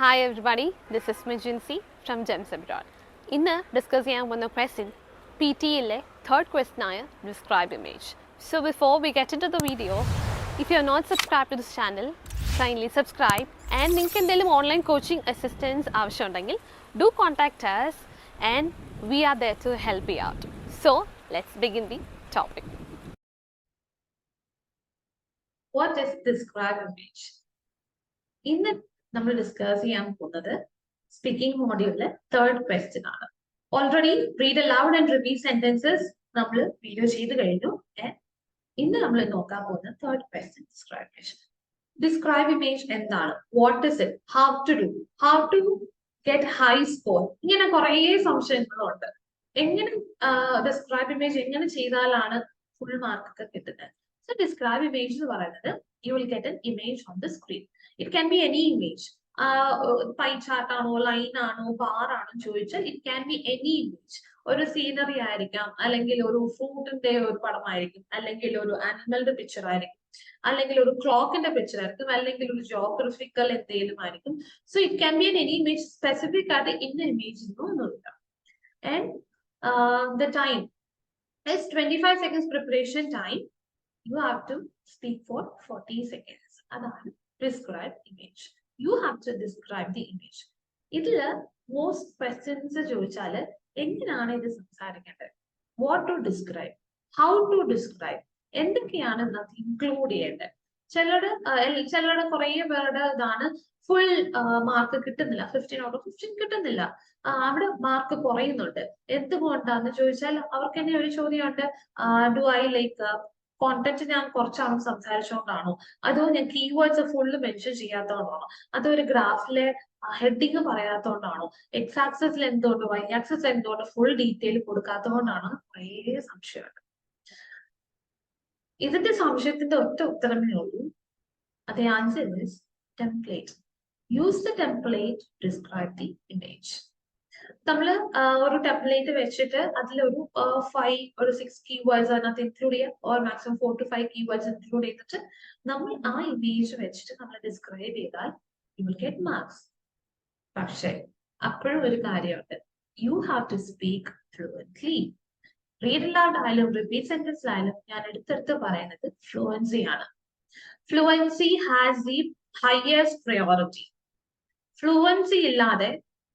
Hi everybody, this is Mijinsi from Gems Abroad. ഇന്ന് discuss ചെയ്യാൻ പോകുന്ന ക്വസ്റ്റ്യൻ PTE third question ആയ describe image. So before we get into the video, if you are not subscribed to this channel, kindly subscribe and നിങ്ങൾക്ക് എന്തെങ്കിലും online coaching assistance ആവശ്യമുണ്ടെങ്കിൽ do contact us and we are there to help you out. So let's begin the topic. What is describe image? ഇന്ന് നമ്മൾ discuss ചെയ്യാൻ പോകുന്നത് speaking മോഡ്യൂളിലെ third question ആണ്. Already read aloud and repeat sentences നമ്മൾ video ചെയ്ത് കഴിഞ്ഞു. ഇന്ന് നമ്മൾ നോക്കാൻ പോകുന്ന തേർഡ് ക്വസ്റ്റ്യൻ ഡിസ്ക്രൈബ് ഇമേജ് എന്താണ്, what is it, how to get high score, ഇങ്ങനെ കുറേ സംശയങ്ങളുണ്ട്. എങ്ങനെ ഡിസ്ക്രൈബ് ഇമേജ് എങ്ങനെ ചെയ്താലാണ് ഫുൾ മാർക്ക് ഒക്കെ കിട്ടുന്നത്? So describe image എന്ന് പറയുന്നത് you will get an image on the screen. It can be any image. Pie chart ആണോ, ലൈൻ ആണോ, ബാർ ആണോ ചോദിച്ചാൽ it can be any image. ഒരു സീനറി ആയിരിക്കാം, അല്ലെങ്കിൽ ഒരു ഫ്രൂട്ടിന്റെ ഒരു പടമായിരിക്കും, അല്ലെങ്കിൽ ഒരു ആനിമലിന്റെ പിക്ചർ ആയിരിക്കും, അല്ലെങ്കിൽ ഒരു ക്ലോക്കിന്റെ പിക്ചർ ആയിരിക്കും, അല്ലെങ്കിൽ ഒരു ജോഗ്രഫിക്കൽ എന്തെങ്കിലും ആയിരിക്കും. So it can be an any image. Specific ആയിട്ട് ഇന്ന ഇമേജ് ഒന്നുമില്ല. And the time is 25 seconds preparation time. You have to speak for 40 seconds. Adana describe image. You have to describe the image. Idile most questions ചോദിച്ചാല് എങ്ങനെയാണ് ഇത് സംസാരിക്കേണ്ടത്, what to describe, how to describe, എന്തൊക്കെയാണ് ഇതിനകത്ത് include ചെയ്യേണ്ടത്. ചിലരുടെ കുറേ പേരുടെ ഇതാണ് ഫുൾ മാർക്ക് കിട്ടുന്നില്ല, 15 out of 15 കിട്ടുന്നില്ല, അവിടെ മാർക്ക് കുറയുന്നുണ്ട്. എന്തുകൊണ്ടാന്ന് ചോദിച്ചാൽ അവർക്ക് തന്നെ ഒരു ചോദ്യമുണ്ട്, ഡു ഐ ലൈക്ക് കോണ്ടന്റ് ഞാൻ കുറച്ചാണ് സംസാരിച്ചുകൊണ്ടാണോ, അതോ ഞാൻ കീവേഡ്സ് ഫുള്ള് മെൻഷൻ ചെയ്യാത്തതുകൊണ്ടാണോ, അതോ ഒരു ഗ്രാഫിലെ ഹെഡിങ് പറയാത്തതുകൊണ്ടാണോ, എക്സ് ആക്സിസിൽ എന്തുകൊണ്ട് വൈ ആക്സിസ് എന്തുകൊണ്ട് ഫുൾ ഡീറ്റെയിൽ കൊടുക്കാത്തതുകൊണ്ടാണ് കുറേ സംശയമുണ്ട്. ഇതിന്റെ സംശയത്തിന്റെ ഒറ്റ ഉത്തരമേ ഉള്ളൂ. The answer is template. Use the template to describe the image. നമ്മള് ഒരു ടെംപ്ലേറ്റ് വെച്ചിട്ട് അതിലൊരു 5 or 6 കീവേഡ്സ് അതിനകത്ത് ഇൻക്ലൂഡ് ചെയ്യാം, or maximum 4 to 5 keywords include ചെയ്തിട്ട് നമ്മൾ ആ ഇമേജ് വെച്ചിട്ട് നമ്മൾ ഡിസ്ക്രൈബ് ചെയ്താൽ യു വിൽ ഗെറ്റ് മാർക്സ്. പക്ഷെ അപ്പോഴും ഒരു കാര്യമുണ്ട്, you have to speak fluently. Read aloud ആയാലും റിപ്പീറ്റ് സെന്റൻസ് ആയാലും ഞാൻ എടുത്തെടുത്ത് പറയുന്നത് ഫ്ലുവൻസി ആണ്. Fluency has the highest priority. Fluency ഇല്ലാതെ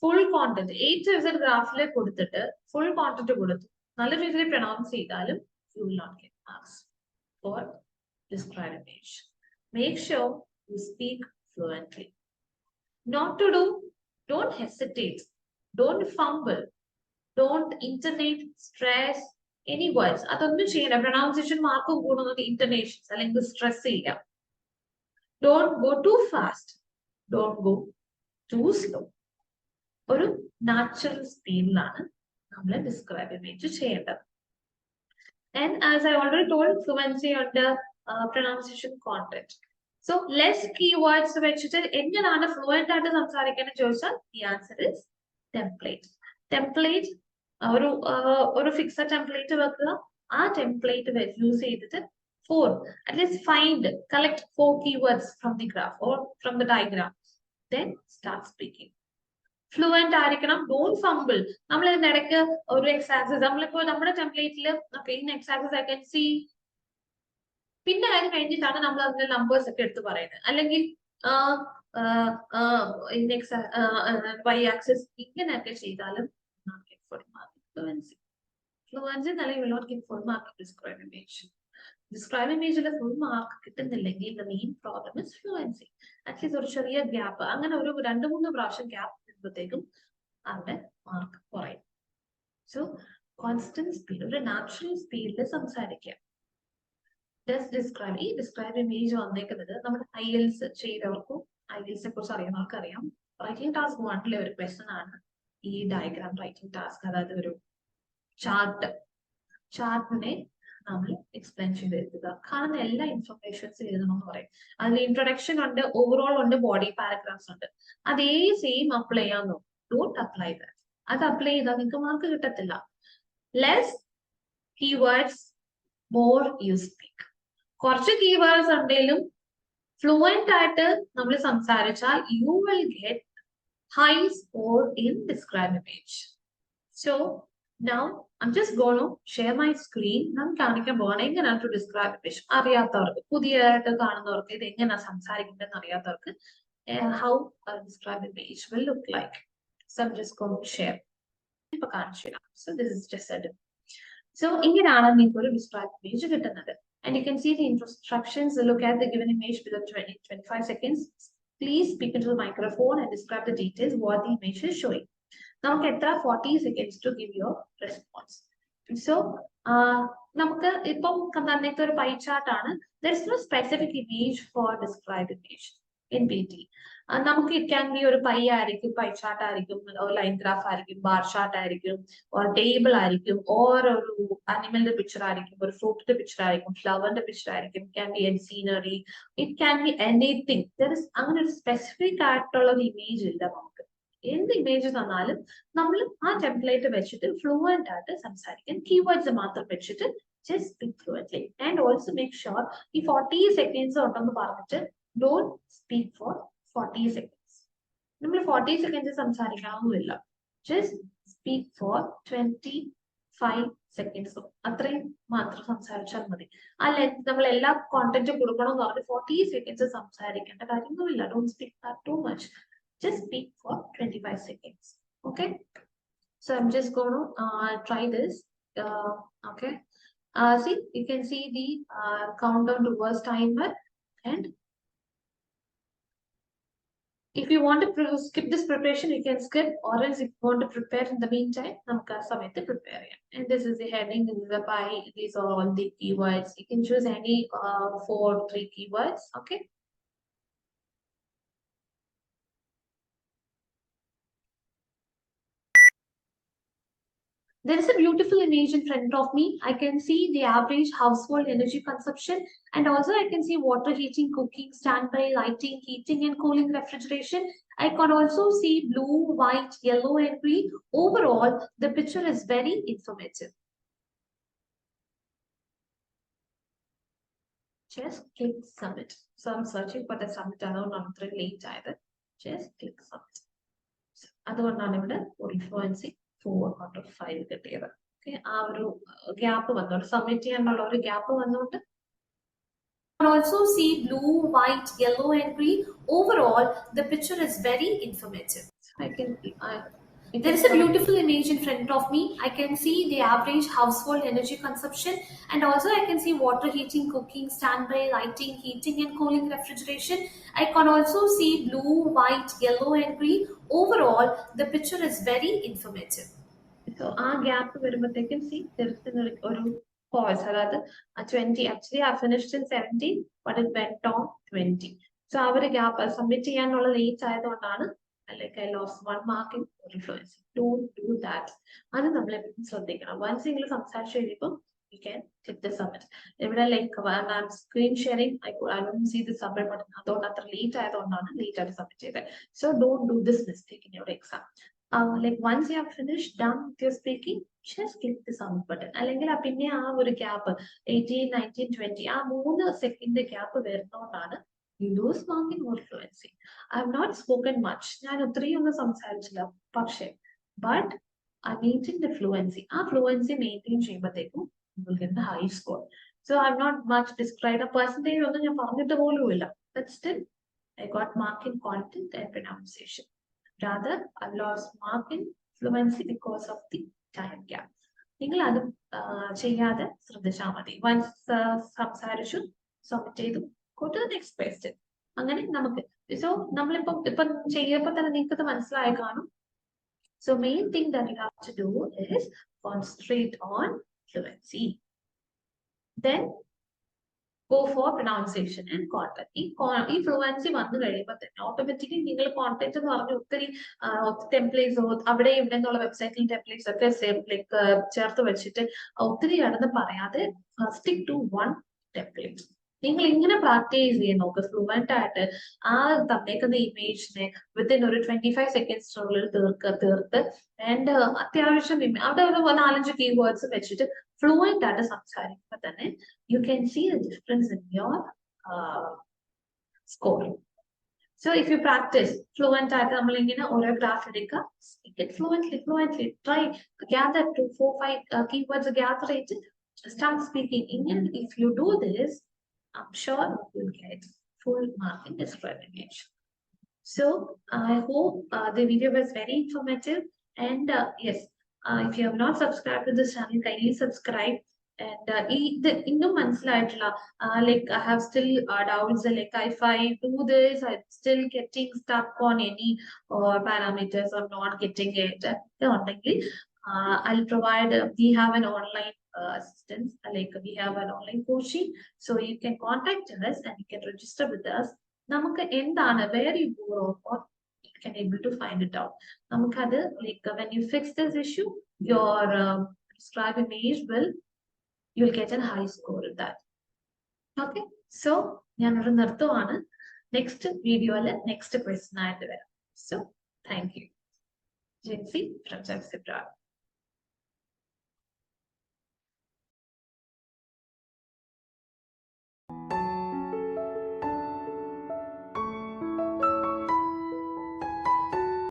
full content A to Z ഗ്രാഫിൽ കൊടുത്തിട്ട് ഫുൾ കോണ്ടന്റ് കൊടുത്തു നല്ല രീതിയിൽ പ്രൊനൗൺസ് ചെയ്താലും you will not get marks for describe image. Make sure you speak fluently. Not to do, don't hesitate, don't fumble, don't intonate, stress any words, അതൊന്നും ചെയ്യണ്ട. Pronunciation mark കൂടുന്നത് intonations അല്ലെങ്കിൽ stress ചെയ്യാം. Don't go too fast, don't go too slow. ഒരു natural സ്പീഡിലാണ് നമ്മൾ describe image ചെയ്യേണ്ടത്. And as I already told, fluency under pronunciation content. So less keywords വെച്ചിട്ട് എങ്ങനെയാണ് ഫ്ലുവന്റ് ആയിട്ട് സംസാരിക്കാൻ ചോദിച്ചാൽ the answer is template. Template ഒരു ഫിക്സഡ് ടെംപ്ലേറ്റ് വെക്കുക. ആ ടെംപ്ലേറ്റ് യൂസ് ചെയ്തിട്ട് at least collect 4 keywords from the graph or from the diagram. Then start speaking. Fluent ആയിരിക്കണം, ഡോണ്ട് ഫംബിൾ. നമ്മൾ ഇതിനിടയ്ക്ക് ഒരു എക്സ് ആക്സിസ് നമ്മളിപ്പോ നമ്മുടെ ടെംപ്ലേറ്റിൽ in X axis I can see, പിന്നെ അത് കഴിഞ്ഞിട്ടാണ് നമ്മൾ അതിന്റെ നമ്പേഴ്സ് ഒക്കെ എടുത്ത് പറയുന്നത്, അല്ലെങ്കിൽ വൈ ആക്സിസ് ഇങ്ങനെയൊക്കെ ചെയ്താലും ഫ്ലുവൻസി അല്ലെങ്കിൽ not get full mark describe image. Describe ഇമേജിലെ ഫുൾ മാർക്ക് കിട്ടുന്നില്ലെങ്കിൽ the main problem is fluency. At least ഒരു ചെറിയ ഗ്യാപ്പ്, അങ്ങനെ ഒരു 2-3 പ്രാവശ്യം ഗ്യാപ്പ് ത്തേക്കും അവിടെ മാർക്ക് കുറയും. സോ കോൺസ്റ്റന്റ് സ്പീഡ്, ഒരു നാച്ചുറൽ സ്പീഡിൽ സംസാരിക്കാം. ഈ ഡിസ്ക്രൈബ് ഇമേജ് വന്നേക്കുന്നത് നമ്മുടെ ielts ചെയ്തവർക്കും ielts കുറിച്ച് അറിയുന്നവർക്ക് അറിയാം. റൈറ്റിംഗ് ടാസ്ക് 1 ഒരു ക്വസ്റ്റൻ ആണ് ഈ ഡയഗ്രാം റൈറ്റിംഗ് ടാസ്ക്. അതായത് ഒരു ചാർട്ടിനെ നമ്മൾ എക്സ്പ്ലെയിൻ ചെയ്ത് എഴുതുക. കാണുന്ന എല്ലാ ഇൻഫർമേഷൻസ് എഴുതണമെന്ന് പറയും. അതിൽ ഇൻട്രൊഡക്ഷൻ ഉണ്ട്, ഓവറോൾ ഉണ്ട്, ബോഡി പാരഗ്രാഫ്സ് ഉണ്ട്. അതേ സെയിം അപ്ലൈ ചെയ്യാൻ നോക്കും. Don't apply that. അത് അപ്ലൈ ചെയ്താൽ നിങ്ങൾക്ക് മാർക്ക് കിട്ടത്തില്ല. Less keywords, more you speak. കുറച്ച് കീവേഡ്സ് ഉണ്ടെങ്കിലും ഫ്ലുവന്റ് ആയിട്ട് നമ്മൾ സംസാരിച്ചാൽ you will get high score in describe image. So now I'm just going to share my screen. നമുക്ക് കാണിക്കാൻ പോകണം എങ്ങനെയാണ് to describe image. അറിയാത്തവർക്ക് പുതിയതായിട്ട് കാണുന്നവർക്ക് ഇത് എങ്ങനെയാണ് സംസാരിക്കേണ്ടതെന്ന് അറിയാത്തവർക്ക് how a describe image will look like. So I'm just going to share. ഇപ്പൊ കാണിച്ചു തരാം. So this is just a demo. So ഇങ്ങനെയാണ് നിങ്ങൾക്ക് ഒരു describe image കിട്ടുന്നത്. And you can see the instructions. Look at the given image within 20-25 seconds. Please speak into the microphone and describe the details what the image is showing. നമുക്ക് എത്ര 40 seconds to give your response. So നമുക്ക് ഇപ്പം തന്നിട്ട് ഒരു pie chart ആണ്. There is no specific image for described image in PT. നമുക്ക് it can be ഒരു pi ആയിരിക്കും, പൈ ചാർട്ട് ആയിരിക്കും, ഒരു ലൈൻ ഗ്രാഫ് ആയിരിക്കും, ബാർ ചാർട്ട് ആയിരിക്കും, or ടേബിൾ ആയിരിക്കും, or ഒരു അനിമലിന്റെ പിക്ചർ ആയിരിക്കും, ഒരു ഫ്രൂട്ടിന്റെ പിക്ചർ ആയിരിക്കും, ഫ്ലവറിന്റെ പിക്ചർ ആയിരിക്കും, can be any scenery, it can be anything. There is അങ്ങനെ ഒരു സ്പെസിഫിക് ആയിട്ടുള്ള ഒരു ഇമേജ് ഇല്ല നമുക്ക്. എന്ത് ഇമേജ് തന്നാലും നമ്മൾ ആ ടെംപ്ലേറ്റ് വെച്ചിട്ട് ഫ്ലുവന്റ് ആയിട്ട് സംസാരിക്കാൻ കീവേഡ്സ് മാത്രം വെച്ചിട്ട് just speak fluently and also make sure ഈ 40 സെക്കൻഡ്സ് ഉണ്ടെന്ന് പറഞ്ഞിട്ട് ഡോണ്ട് സ്പീക്ക് ഫോർ 40 സെക്കൻഡ്സ്. നമ്മൾ 40 സെക്കൻഡ്സ് സംസാരിക്കണമെന്നില്ല. ജസ്റ്റ് സ്പീക്ക് ഫോർ 25 സെക്കൻഡ്സ് അത്രയും മാത്രം സംസാരിച്ചാൽ മതി. ആ ലെങ്ത് നമ്മൾ എല്ലാ കോണ്ടന്റും കൊടുക്കണമെന്ന് പറഞ്ഞ് 40 സെക്കൻഡ്സ് സംസാരിക്കേണ്ട കാര്യമൊന്നുമില്ല. Don't speak too much. Just speak for 25 seconds. Okay, so I'm just going to try this. Okay, see, you can see the countdown towards timer, and if you want to skip this preparation you can skip, or else if you want to prepare in the meantime namukku samayathe prepare cheyam. And this is the heading, this is the pie, these are all the keywords. You can choose any 4-3 keywords. Okay, there is a beautiful image in front of me. I can see the average household energy consumption, and also I can see water heating, cooking, standby, lighting, heating and cooling, refrigeration. I can also see blue, white, yellow and green. Overall, the picture is very informative. Just click submit. So I'm searching for the submit. I don't know if late either. Just click submit. So അതുകൊണ്ടാണ് ഇവിടെ ഒരു fluency 4 out of 5 കിട്ടിയത്. Okay, ആ ഒരു gap വന്നോണ്ട് submit ചെയ്യാനുള്ള ഒരു gap വന്നോണ്ട്. Also see blue, white, yellow and green. Overall, the picture is very informative. There is a beautiful image in front of me. I can see the average household energy consumption, and also I can see water heating, cooking, standby, lighting, heating and cooling, refrigeration. I can also see blue, white, yellow and green. Overall, the picture is very informative. So our gap വരുമ്പോഴത്തേക്കും see there is ഒരു pause. അതായത് 20 actually I finished in 17 but it went on 20. So ആ ഒരു gap submit ചെയ്യാനുള്ള late ആയതുകൊണ്ടാണ് like I lost 1 mark in fluency. Don't do that. അത് നമ്മൾ എപ്പോഴും ശ്രദ്ധിക്കണം. Once നിങ്ങൾ സംസാരിച്ചു കഴിയുമ്പോൾ you can click the submit. ഇവിടെ like when I'm screen sharing I don't see the submit button. അതുകൊണ്ട് അത്ര ലേറ്റ് ആയതുകൊണ്ടാണ് ലേറ്റ് ആയിട്ട് സബ്മിറ്റ് ചെയ്തത്. So don't do this mistake in your exam. Like once you have finished done with your speaking, just click the submit button. അല്ലെങ്കിൽ പിന്നെ ആ ഒരു gap 18, 19, 20 ആ 3 സെക്കൻഡ് ഗ്യാപ്പ് വരുന്നതുകൊണ്ടാണ് you lose mark in more fluency. I have not spoken much. ഞാൻ ഒത്തിരി ഒന്നും സംസാരിച്ചില്ല, പക്ഷേ but I maintain the fluency. ആ fluency maintain ചെയ്യുമ്പോഴത്തേക്കും you will get the high score. So I have not much described a percentage ഒന്നും ഞാൻ പറഞ്ഞിട്ട് പോലുമില്ല. But still I got mark in content and pronunciation. Rather, I lost mark in fluency because of the time gap. നിങ്ങൾ അത് ചെയ്യാതെ ശ്രദ്ധിച്ചാൽ മതി. Once സംസാരിച്ചു സബ്മിറ്റ് ചെയ്തു, go to the next question. അങ്ങനെ നമുക്ക് so നമ്മളിപ്പം ചെയ്യുമ്പോൾ തന്നെ നിങ്ങൾക്ക് മനസ്സിലായി കാണും. So main thing that you have to do is concentrate on fluency. Then go for pronunciation and content. ഈ fluency വന്നു കഴിയുമ്പോൾ തന്നെ ഓട്ടോമാറ്റിക്കലി നിങ്ങൾ കോണ്ടന്റ് എന്ന് പറഞ്ഞ ഒത്തിരി ടെംപ്ലേറ്റ്സ് അവിടെ ഇവിടെ നിന്നുള്ള വെബ്സൈറ്റിൽ ടെംപ്ലേറ്റ്സ് ഒക്കെ ചേർത്ത് വെച്ചിട്ട് ഒത്തിരി ആണെന്ന് പറയാതെ stick to one template. നിങ്ങൾ ഇങ്ങനെ പ്രാക്ടീസ് ചെയ്യാൻ നോക്കുക ഫ്ലുവന്റ് ആയിട്ട് ആ തന്നേക്കുന്ന ഇമേജിനെ വിത്തിൻ ഒരു 25 സെക്കൻഡ്സിനുള്ളിൽ തീർത്ത് ആൻഡ് അത്യാവശ്യം അവിടെ ഒരു 4-5 കീവേഡ്സ് വെച്ചിട്ട് ഫ്ലുവന്റ് ആയിട്ട് സംസാരിക്കുമ്പോൾ തന്നെ you can see the difference in your score. So if you practice fluent ആയിട്ട് നമ്മൾ ഇങ്ങനെ ഓരോ ഗ്രാഫ് എടുക്കുക, speak it fluently, try gather 2, 4, 5 keywords gather it, start speaking Indian. If you do this, I'm sure you will get full mark in described image. So I hope the video was very informative, and yes, if you have not subscribed to this channel, kindly subscribe. And innum manasilayittulla like I have still doubts, like if I do this I'm still getting stuck on any parameters or not getting it, I'll provide we have an online assistance, like we have an online coaching, so you can contact us and you can register with us. നമുക്ക് എന്താണ് where you go wrong, or you can able to find it out. നമുക്കത് like when you fix this issue, your described image will, you'll get a high score in that. Okay, so ഞാനിവിടെ നിർത്തുവാണ്. Next വീഡിയോയില് next question ആയിട്ട് വരാം. So thank you. Jency from Jemsebra.